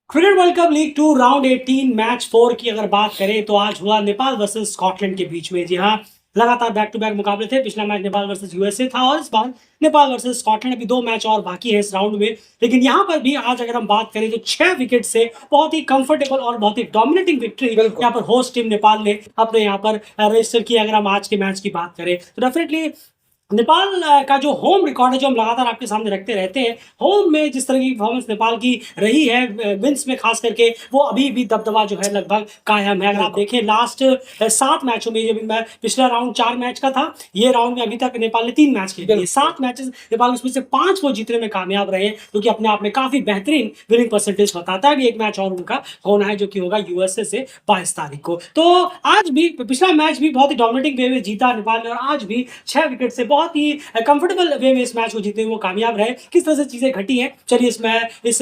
Cricket world cup league 2 round 18 match 4 की अगर बात करें तो आज हुआ नेपाल वर्सेस स्कॉटलैंड के बीच में। जी हाँ, लगातार बैक टू बैक मुकाबले थे। पिछला मैच नेपाल वर्सेस यूएसए था और इस बार नेपाल वर्सेस स्कॉटलैंड। अभी 2 मैच और बाकी है इस राउंड में। लेकिन यहाँ पर भी आज अगर हम बात करें तो 6 विकेट से बहुत ही कंफर्टेबल और बहुत ही डोमिनेटिंग विक्ट्री बिल्कुल। यहाँ पर होस्ट टीम नेपाल ने अपने यहाँ पर रजिस्टर किया। अगर हम आज के मैच की बात करें तो डेफिनेटली नेपाल का जो होम रिकॉर्ड है, जो हम लगातार आपके सामने रखते रहते हैं, होम में जिस तरह की परफॉर्मेंस नेपाल की रही है विंस में खास करके, वो अभी भी दबदबा जो है लगभग कायम है। अगर आप बिल्कुल। देखें लास्ट 7 मैचों में, ये भी मैं पिछला राउंड 4 मैच का था, ये राउंड में अभी तक नेपाल ने 3 मैच खेले हैं। बिल्कुल। 7 मैचेस नेपाल उसमें से 5 वो जीतने में कामयाब रहे हैं, जो कि अपने आप में काफी बेहतरीन विनिंग परसेंटेज बताता है। अभी एक मैच और उनका होना है जो कि होगा यूएसए से 22 तारीख को। तो आज भी पिछला मैच भी बहुत ही डोमिनेटिंग वे में जीता नेपाल ने, और आज भी 6 विकेट से बहुत ही कंफर्टेबल वे में इस मैच को जीतने में वो कामयाब रहे। किस तरह से चीजें घटी हैं, चलिए इस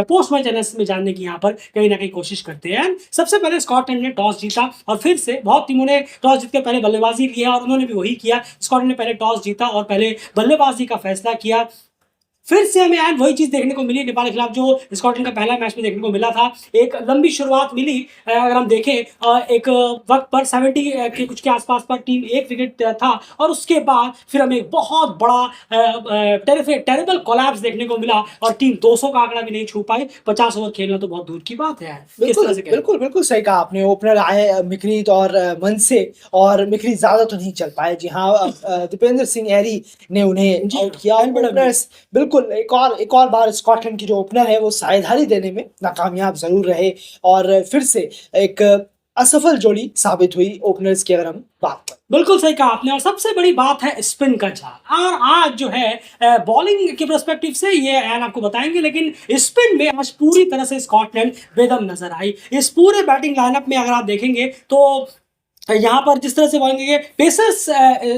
पोस्ट मैच एनालिसिस में जानने की यहाँ पर कहीं ना कहीं कोशिश करते हैं। सबसे पहले स्कॉटलैंड ने टॉस जीता और फिर से बहुत टीमों ने टॉस जीतकर पहले बल्लेबाजी लिया और उन्होंने भी वही किया। स्कॉटलैंड ने पहले टॉस जीता और पहले बल्लेबाजी का फैसला किया। फिर से हमें आज वही चीज देखने को मिली नेपाल के खिलाफ जो स्कॉटलैंड का पहला मैच में देखने को मिला था। एक लंबी शुरुआत मिली, अगर हम देखें एक वक्त पर 70 के कुछ के आसपास पर टीम 1 विकेट था, और उसके बाद फिर हमें एक बहुत बड़ा टेरेबल कोलैप्स देखने को मिला और टीम 200 का आंकड़ा भी नहीं छू पाई। 50 ओवर खेलना तो बहुत दूर की बात है। किस बिल्कुल, तरह से कहें? बिल्कुल, बिल्कुल सही कहा आपने। ओपनर आए मिकरीत और मनसे, और मिकरीत ज़्यादा तो नहीं चल पाए। जी हाँ, दीपेंद्र सिंह ऐरी ने उन्हें जी आउट हाँ, किया। एल्बर्ट ओपनर्स बिल्कुल एक और बार स्कॉटलैंड की जो ओपनर है वो साझेदारी देने में नाकामयाब ज़रूर रहे, और फिर से एक असफल जोड़ी साबित हुई ओपनर्स की, अगर हम बात करें। बिल्कुल सही कहा आपने। और सबसे बड़ी बात है स्पिन का जाल। और आज जो है बॉलिंग के पर्सपेक्टिव से ये एन आपको बताएंगे, लेकिन स्पिन में आज पूरी तरह से स्कॉटलैंड बेदम नजर आई। इस पूरे बैटिंग लाइनअप में अगर आप देखेंगे तो यहाँ पर जिस तरह से बोलेंगे पेसर्स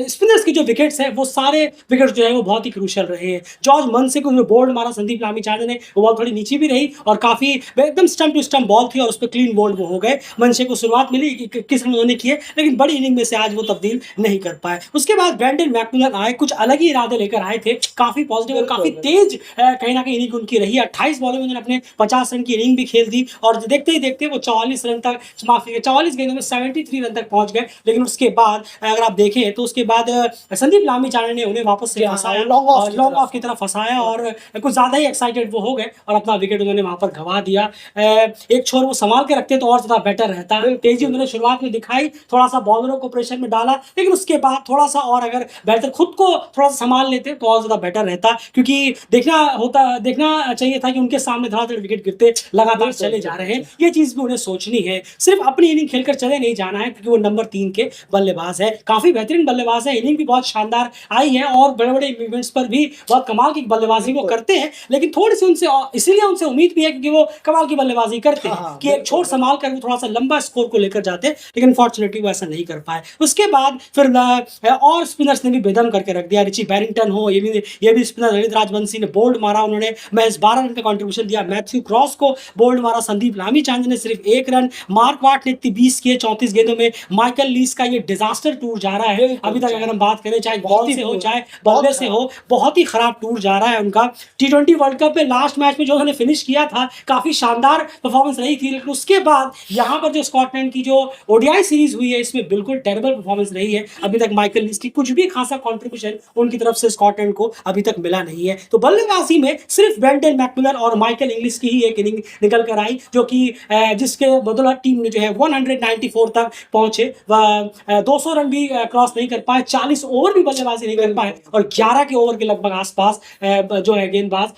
स्पिनर्स की जो विकेट्स है, वो सारे विकेट्स जो है वो बहुत ही क्रूशियल रहे हैं। जॉर्ज मनसे को जो बोल्ड मारा संदीप लामिछाने ने, वो बॉल थोड़ी नीचे भी रही और काफी एकदम स्टंप टू स्टंप बॉल थी और उस पर क्लीन बोल्ड वो हो गए। मनसे को शुरुआत मिली किस रन उन्होंने किए, लेकिन बड़ी इनिंग में से आज वो तब्दील नहीं कर पाए। उसके बाद ब्रेंडन मैकमिलन आए, कुछ अलग ही इरादे लेकर आए थे, काफी पॉजिटिव और काफी बिल्कुल, तेज कहीं ना कहीं इनिंग उनकी रही। 28 बॉलों में उन्होंने अपने 50 रन की इनिंग भी खेल दी और देखते ही देखते वो 44 रन तक, माफी 44 गेंदों में 73 रन तक पहुंच गए। लेकिन उसके बाद अगर आप देखें तो उसके बाद संदीप लामिछाने ने उन्हें वापस से फंसाया, लॉन्ग ऑफ और की लॉन्ग तरफ। ऑफ की तरफ फंसाया और कुछ ज्यादा ही एक्साइटेड वो हो गए और अपना विकेट उन्होंने वहां पर गंवा दिया। एक छोर वो संभाल के रखते तो और ज्यादा बेटर रहता। बिल्कुल, तेजी बिल्कुल। उन्होंने शुरुआत में दिखाई, थोड़ा सा बॉलरों को प्रेशर में डाला, लेकिन उसके बाद थोड़ा सा और अगर बेहतर खुद को थोड़ा सा संभाल लेते तो और ज्यादा बेटर रहता। क्योंकि देखना चाहिए था कि उनके सामने धड़ाधड़ विकेट गिरते लगातार बिल्कुल, चले जा रहे हैं। बिल्कुल। ये चीज भी उन्हें सोचनी है। सिर्फ अपनी इनिंग खेलकर चले नहीं जाना है, क्योंकि वो नंबर 3 के बल्लेबाज है, काफी बेहतरीन बल्लेबाज है। इनिंग भी बहुत शानदार आई है और बड़े बड़े इवेंट्स पर भी बहुत कमाल की बल्लेबाजी वो बिल्कुल। करते हैं। लेकिन थोड़ी सी उनसे इसीलिए उनसे उम्मीद भी है क्योंकि वो कमाल की बल्लेबाजी करते हाँ, हैं हाँ, कि एक बिल्कुल, छोर संभाल कर वो थोड़ा सा लंबा स्कोर को लेकर जाते हैं, लेकिन अनफॉर्चुनेटली वो ऐसा नहीं कर पाए। उसके बाद फिर और स्पिनर्स ने भी बेदम करके रख दिया। रिची बैरिंगटन हो, ये भी स्पिनर ललित राजवंशी ने बोल्ड मारा, उन्होंने महज 12 रन का कंट्रीब्यूशन दिया। मैथ्यू क्रॉस को बोल्ड मारा। संदीप लामिछाने ने सिर्फ 1 रन। मार्क वाट ने 20 किए 34 गेंदों में। माइकल लीस का ये डिजास्टर टूर जा रहा है बिल्कुल अभी तक, जी। अगर हम बात करें चाहे बहुत बॉल ही से हो बुरा, चाहे बहुत बल्ले से खराब। हो, बहुत ही खराब टूर जा रहा है उनका। T20 वर्ल्ड कप में लास्ट मैच में जो उन्होंने फिनिश किया था, काफी शानदार परफॉर्मेंस रही थी, लेकिन उसके बाद यहाँ पर जो स्कॉटलैंड की जो ओडीआई सीरीज हुई है, इसमें बिल्कुल टेरेबल परफॉर्मेंस रही है। अभी तक माइकल लीस की कुछ भी खासा कंट्रीब्यूशन उनकी तरफ से स्कॉटलैंड को अभी तक मिला नहीं है। तो बल्लेबाजी में सिर्फ ब्रेंडन मैकमिलन और माइकल इंग्लिश की ही एक इनिंग निकल कर आई, जो कि जिसके बदौलत टीम ने जो है 194 तक पहुंचे। वह 200 रन भी क्रॉस नहीं कर पाए, 40 ओवर भी बल्लेबाजी नहीं कर पाए, और 11 के ओवर के लगभग आसपास जो है गेंदबाज,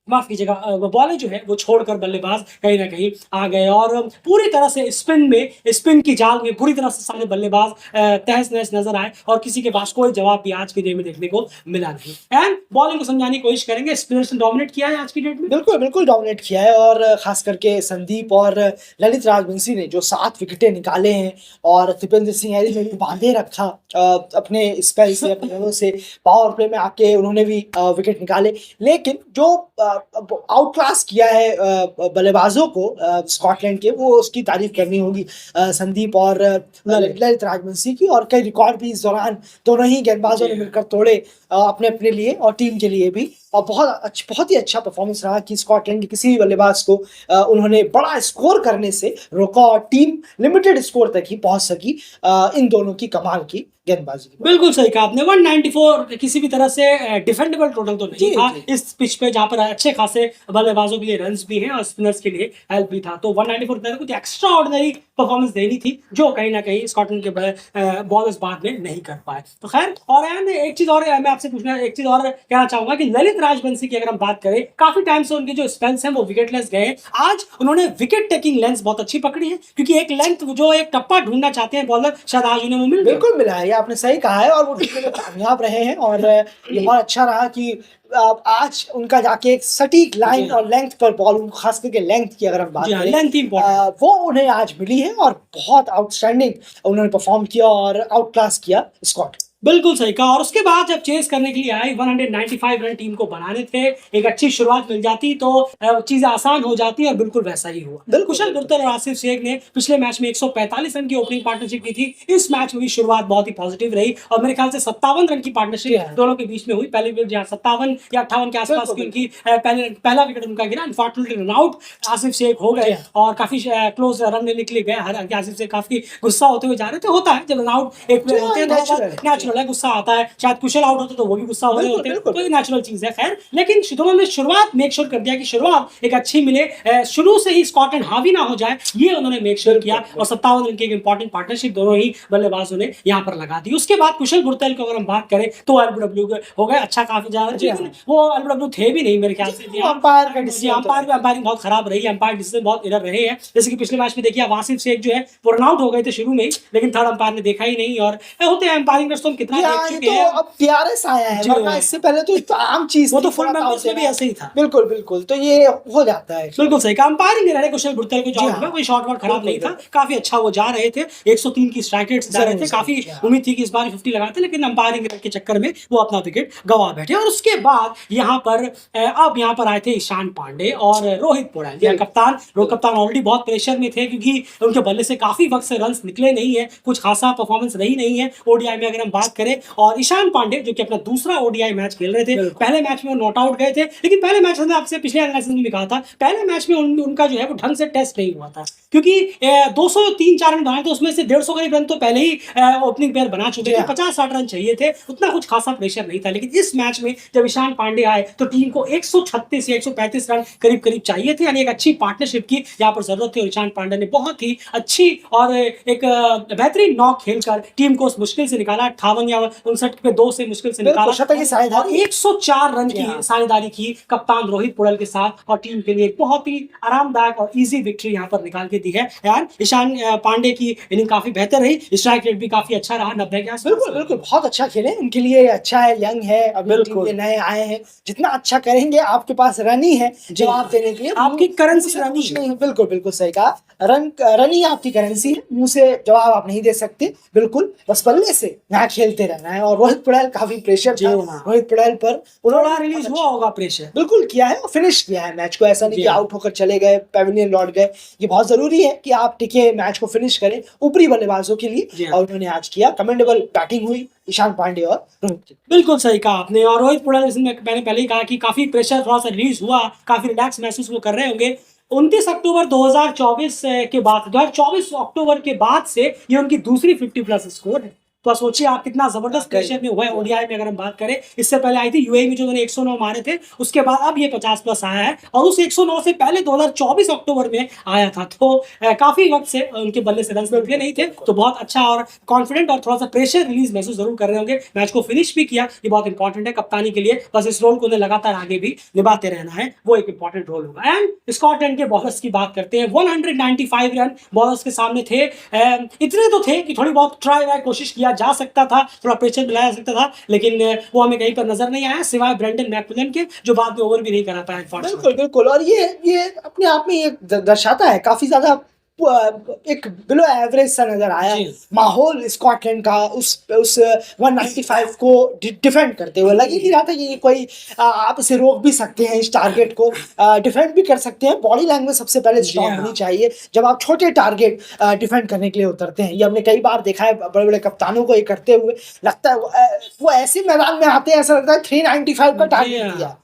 माफ कीजिएगा, बॉलर जो है वो छोड़कर बल्लेबाज कहीं ना कहीं आ गए। और पूरी तरह से स्पिन की जाल में पूरी तरह से सारे बल्लेबाज तहस नहस नजर आए और किसी के पास कोई जवाब भी आज की डेट में देखने को मिला नहीं। एंड बॉलिंग को समझाने की कोशिश करेंगे। स्पिनर्स ने डोमिनेट किया है आज की डेट में। बिल्कुल, बिल्कुल डोमिनेट किया है, और खास करके संदीप और ललित राजवंशी ने जो 7 विकेटें निकाले हैं, और दीपेंद्र सिंह ऐरी ने भी बांधे रखा अपने स्पेल से, अपने रनों से। पावर प्ले में आके उन्होंने भी विकेट निकाले। लेकिन जो आउट क्लास किया है बल्लेबाजों को स्कॉटलैंड के, वो उसकी तारीफ करनी होगी संदीप और ललित राजवंशी की। और कई रिकॉर्ड भी इस दौरान दोनों ही गेंदबाजों ने मिलकर तोड़े अपने अपने लिए और टीम के लिए भी। और बहुत ही अच्छा परफॉर्मेंस रहा कि स्कॉटलैंड के किसी भी बल्लेबाज को उन्होंने बड़ा स्कोर करने से रोका और टीम लिमिटेड स्कोर तक ही पहुंच सकी इन दोनों की कमाल की गेंदबाजी की। बिल्कुल सही कहा आपने। 194 किसी भी तरह से डिफेंडेबल टोटल तो नहीं था जी। इस पिच पे, जहां पर अच्छे खासे बल्लेबाजों के लिए रन्स भी हैं और स्पिनर्स के लिए हेल्प भी था। तो 194 प्लेयर को एक्स्ट्रा ऑर्डिनरी परफॉर्मेंस देनी थी, जो कहीं ना कहीं स्कॉटलैंड के बॉलर्स बाद में नहीं कर पाए। तो खैर, और एक चीज और मैं आपसे पूछना, एक चीज और कहना चाहूंगा कि ललित राजवंशी की अगर हम बात करें, काफी टाइम से उनके जो स्पेल्स हैं वो विकेटलेस गए। आज उन्होंने विकेट टेकिंग लेंथ बहुत अच्छी पकड़ी है, क्योंकि एक लेंथ जो एक टप्पा ढूंढना चाहते हैं बॉलर, शायद आज उन्हें वो मिल गया। बिल्कुल मिला है, ये आपने सही कहा है, और वो ढूंढने में कामयाब रहे हैं। और ये बहुत अच्छा रहा कि आज उनका जाके एक सटीक लाइन और लेंथ पर बॉल, खास करके लेंथ की अगर हम बात करें, लेंथ इंपॉर्टेंट, वो उन्हें आज मिली है और बहुत आउटस्टैंडिंग उन्होंने परफॉर्म किया और आउट क्लास किया स्कॉट। बिल्कुल सही कहा। और उसके बाद जब चेस करने के लिए आई, 195 रन टीम को बनाने थे, एक अच्छी शुरुआत मिल जाती तो चीजें आसान हो जाती, और बिल्कुल वैसा ही हुआ। कुशल गुर्जर और आसिफ शेख ने पिछले मैच में 145 रन की ओपनिंग पार्टनरशिप की थी। इस मैच में भी शुरुआत बहुत ही पॉजिटिव रही और मेरे ख्याल से 57 रन की पार्टनरशिप दोनों के बीच में हुई। पहले विकेट जहाँ 57 या 58 के आसपास की उनकी पहला विकेट उनका गिरा। Unfortunately run out Asif Shaikh हो गए और काफी क्लोज रन में निकले गए। हालांकि आसिफ शेख काफी गुस्सा होते हुए जा रहे थे, होता है जब रन आउट एक प्लेयर होते हैं, नेचुरल है, गुस्सा आता है। शायद कुशल आउट होते तो वो भी गुस्सा हो रहे होते, तो ये नेचुरल चीज है। खैर, लेकिन दोनों ने शुरुआत मेक श्योर कर दिया कि शुरुआत एक अच्छी मिले, शुरू से ही स्कॉटलैंड हावी ना हो जाए, ये उन्होंने मेक श्योर किया। और 57 रन की एक इंपॉर्टेंट पार्टनरशिप दोनों ही बल्लेबाजों ने यहाँ पर लगा दी। उसके बाद कुशल गुर्जर को अगर हम बात करें तो एलबीडब्ल्यू हो गए अच्छा काफी ज्यादा, वो एलबीडब्ल्यू थे भी नहीं मेरे ख्याल से। अंपायर बहुत खराब रही, अंपायर डिसीजन बहुत इधर रहे हैं। जैसे कि पिछले मैच में देखिए, आसिफ शेख जो है वो रन आउट हो गए थे शुरू में ही, लेकिन थर्ड अंपायर ने देखा ही नहीं। और होते हैं अंपायरिंग तो हम कितना देख चुके हैं, अब टीआरएस आया है, वरना इससे पहले तो आम चीज वो तो फुल मेंबर्स में भी ऐसे ही था। बिल्कुल, तो ये हो जाता है। बिल्कुल सही कहा। अंपायरिंग रहे कुशल गुर्जर को जो कोई शॉट वॉट खराब नहीं था, काफी अच्छा वो जा रहे थे। 103 की स्ट्राइक रेट जा रहे थे, काफी उम्मीद थी कि इस बार 50 लगाते, लेकिन अंपायरिंग के चक्कर में वो अपना विकेट गवा बैठे। और उसके बाद यहाँ पर आए थे ईशान पांडे और रोहित पौड़ैल, कप्तान। रोहित कप्तान ऑलरेडी बहुत प्रेशर में थे, क्योंकि उनके बल्ले से काफी वक्त से रन निकले नहीं है, कुछ खासा परफॉर्मेंस रही नहीं है ओडीआई में अगर हम बात करें। और ईशान पांडे जो कि अपना दूसरा ओडीआई मैच खेल रहे थे, पहले मैच में वो नॉट आउट गए थे, लेकिन पहले मैच में आपसे पिछले एनालिसिस में भी कहा था, पहले मैच में उनका जो है वो ढंग से टेस्ट नहीं हुआ था, क्योंकि 203-4 रन बनाए थे, उसमें से 150 करीब रन तो पहले ही ओपनिंग पेयर बना चुके थे। 50-60 रन चाहिए थे, उतना कुछ खासा प्रेशर नहीं था। लेकिन इस मैच में जब ईशान पांडे आए तो टीम को 136 या 135 रन करीब चाहिए थे, यानी एक अच्छी पार्टनरशिप की यहाँ पर जरूरत थी। और ईशान पांडे ने बहुत ही अच्छी और एक बेहतरीन नॉक खेलकर टीम को उस मुश्किल से निकाला। 58 या 59 पे 2 से मुश्किल से निकाला, 104 रन की साझेदारी की कप्तान रोहित पौड़ैल के साथ, और टीम के लिए बहुत ही आरामदायक और इजी विक्ट्री यहाँ पर निकाल के दी है। यार ईशान पांडे की इनिंग काफी बेहतर रही, स्ट्राइक रेट भी काफी अच्छा रहा, 90 के आसपास। बिल्कुल बहुत अच्छा खेले, उनके लिए अच्छा है, यंग है, अभी टीम में नए आए हैं, जितना अच्छा करेंगे आपके पास रन ही है जवाब देने के लिए, आपकी करेंसी रन ही नहीं। बिल्कुल सही कहा, रन ही आपकी करेंसी है, मुंह से जवाब आप नहीं दे सकते। बिल्कुल, बस बल्ले से मैच खेलते रहना है। और रोहित पौड़ैल काफी प्रेशर था रोहित पौड़ैल पर, उन्होंने रिलीज हुआ होगा प्रेशर, बिल्कुल किया है और फिनिश किया है मैच को। ऐसा नहीं कि आउट होकर चले गए, पेविलियन लौट गए। ये बहुत जरूरी है कि आप टिके, मैच को फिनिश करें ऊपरी बल्लेबाजों के लिए, और उन्होंने आज किया। कमेंडेबल बैटिंग हुई ईशान पांडे और रोहित। बिल्कुल सही कहा आपने। और रोहित पौड़ैल, मैंने पहले ही कहा कि काफी प्रेशर थोड़ा सा रिलीज हुआ, काफी रिलैक्स महसूस वो कर रहे होंगे। 29 अक्टूबर 2024 के बाद, 2024 अक्टूबर के बाद से ये उनकी दूसरी 50+ स्कोर है। तो सोचिए आप कितना जबरदस्त प्रेशर में हुआ है ओडीआई में अगर हम बात करें। इससे पहले आई थी यूएई में जो उन्होंने 109 मारे थे, उसके बाद अब ये 50+ आया है, और उस 109 से पहले 2024 अक्टूबर में आया था। तो काफी वक्त से उनके बल्ले से रन निकले नहीं थे, तो बहुत अच्छा और कॉन्फिडेंट और थोड़ा सा प्रेशर रिलीज महसूस जरूर कर रहे होंगे। मैच को फिनिश भी किया, ये बहुत इंपॉर्टेंट है कप्तानी के लिए। बस इस रोल को उन्हें लगातार आगे भी निभाते रहना है, वो एक इंपॉर्टेंट रोल होगा। एंड स्कॉटलैंड के बॉलर्स की बात करते हैं, 195 रन बॉलर्स के सामने थे। इतने तो थे कि थोड़ी बहुत ट्राई कोशिश किया जा सकता था, थोड़ा प्रेशर मिलाया जा सकता था, लेकिन वो हमें कहीं पर नजर नहीं आया, सिवाय ब्रेंडन मैकमिलन के, जो बाद में ओवर भी नहीं करा पाया। बिल्कुल, और ये अपने आप में ये दर्शाता है काफी ज्यादा एक बिलो एवरेज सा नजर आया जी। माहौल स्कॉटलैंड का उस 195 को डिफेंड करते हुए। लग ही नहीं रहा था कि ये कोई आप इसे रोक भी सकते हैं, इस टारगेट को डिफेंड भी कर सकते हैं। बॉडी लैंग्वेज सबसे पहले जी स्ट्रांग हाँ। होनी चाहिए जब आप छोटे टारगेट डिफेंड करने के लिए उतरते हैं। ये हमने कई बार देखा है बड़े बड़े कप्तानों को ये करते हुए। लगता है वो ऐसे मैदान में आते हैं, ऐसा लगता है 395 का जी टारगेट हाँ। दिया।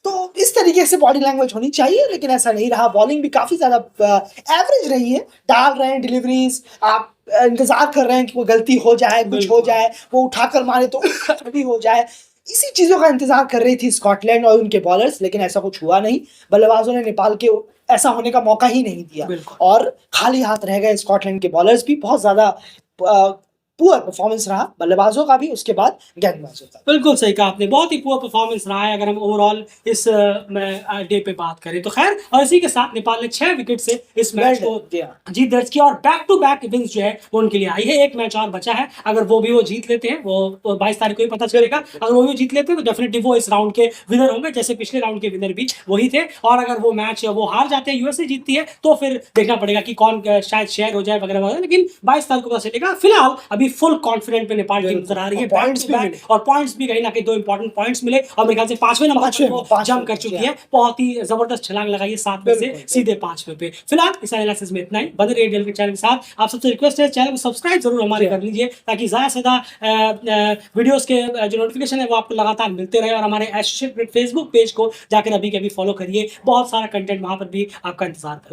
तो इस तरीके से बॉडी लैंग्वेज होनी चाहिए, लेकिन ऐसा नहीं रहा। बॉलिंग भी काफी ज्यादा एवरेज रही है, डाल रहे हैं डिलीवरीज, आप इंतजार कर रहे हैं कि कोई गलती हो जाए, कुछ हो बिल्कुल। जाए, वो उठाकर मारे तो भी हो जाए। इसी चीजों का इंतजार कर रही थी स्कॉटलैंड और उनके बॉलर्स, लेकिन ऐसा कुछ हुआ नहीं। बल्लेबाजों ने नेपाल के ऐसा होने का मौका ही नहीं दिया बिल्कुल। और खाली हाथ रह गए स्कॉटलैंड के बॉलर्स भी। बहुत ज्यादा पुअर परफॉर्मेंस रहा बल्लेबाजों का भी, उसके बाद गेंदबाजों का। बिल्कुल सही कहा आपने, बहुत ही पुअर परफॉर्मेंस रहा है अगर हम ओवरऑल इस डे पे बात करें तो। खैर, और इसी के साथ नेपाल ने 6 विकेट से इस मैच को जीत दर्ज की और बैक टू बैक विन्स जो है वो उनके लिए आई है। एक मैच और बचा है, अगर वो भी वो जीत लेते हैं, वो 22 तारीख को ही पता चलेगा। अगर वो भी जीत लेते हैं तो डेफिनेटली वो इस राउंड के विनर होंगे, जैसे पिछले राउंड के विनर भी वही थे। और अगर वो मैच वो हार जाते हैं, यूएसए जीतती है, तो फिर देखना पड़ेगा कि कौन शायद शेयर हो जाए वगैरह वगैरह। लेकिन 22 तारीख को पता चलेगा। फिलहाल अभी फुल कॉन्फिडेंट पे नेपाल टीम नजर आ रही है, पॉइंट्स भी मिले और पॉइंट्स भी कहीं ना कहीं 2 इंपॉर्टेंट पॉइंट्स मिले और मेरे ख्याल से 5वें नंबर पर वो जंप कर चुकी है। बहुत ही जबरदस्त छलांग लगाई है 7 में से सीधे 5वें पे। फिलहाल इस एनालिसिस में इतना ही। बने रहिए डेल के चैनल के साथ। आप सबसे रिक्वेस्ट है चैनल को सब्सक्राइब जरूर हमारे कर लीजिए, ताकि ज्यादा से ज्यादा वीडियोस के जो नोटिफिकेशन है वो आपको लगातार मिलते रहे। और हमारे एसोसिएटेड फेसबुक पेज को जाकर अभी के अभी फॉलो करिए, बहुत सारा कंटेंट वहां पर भी आपका इंतजार कर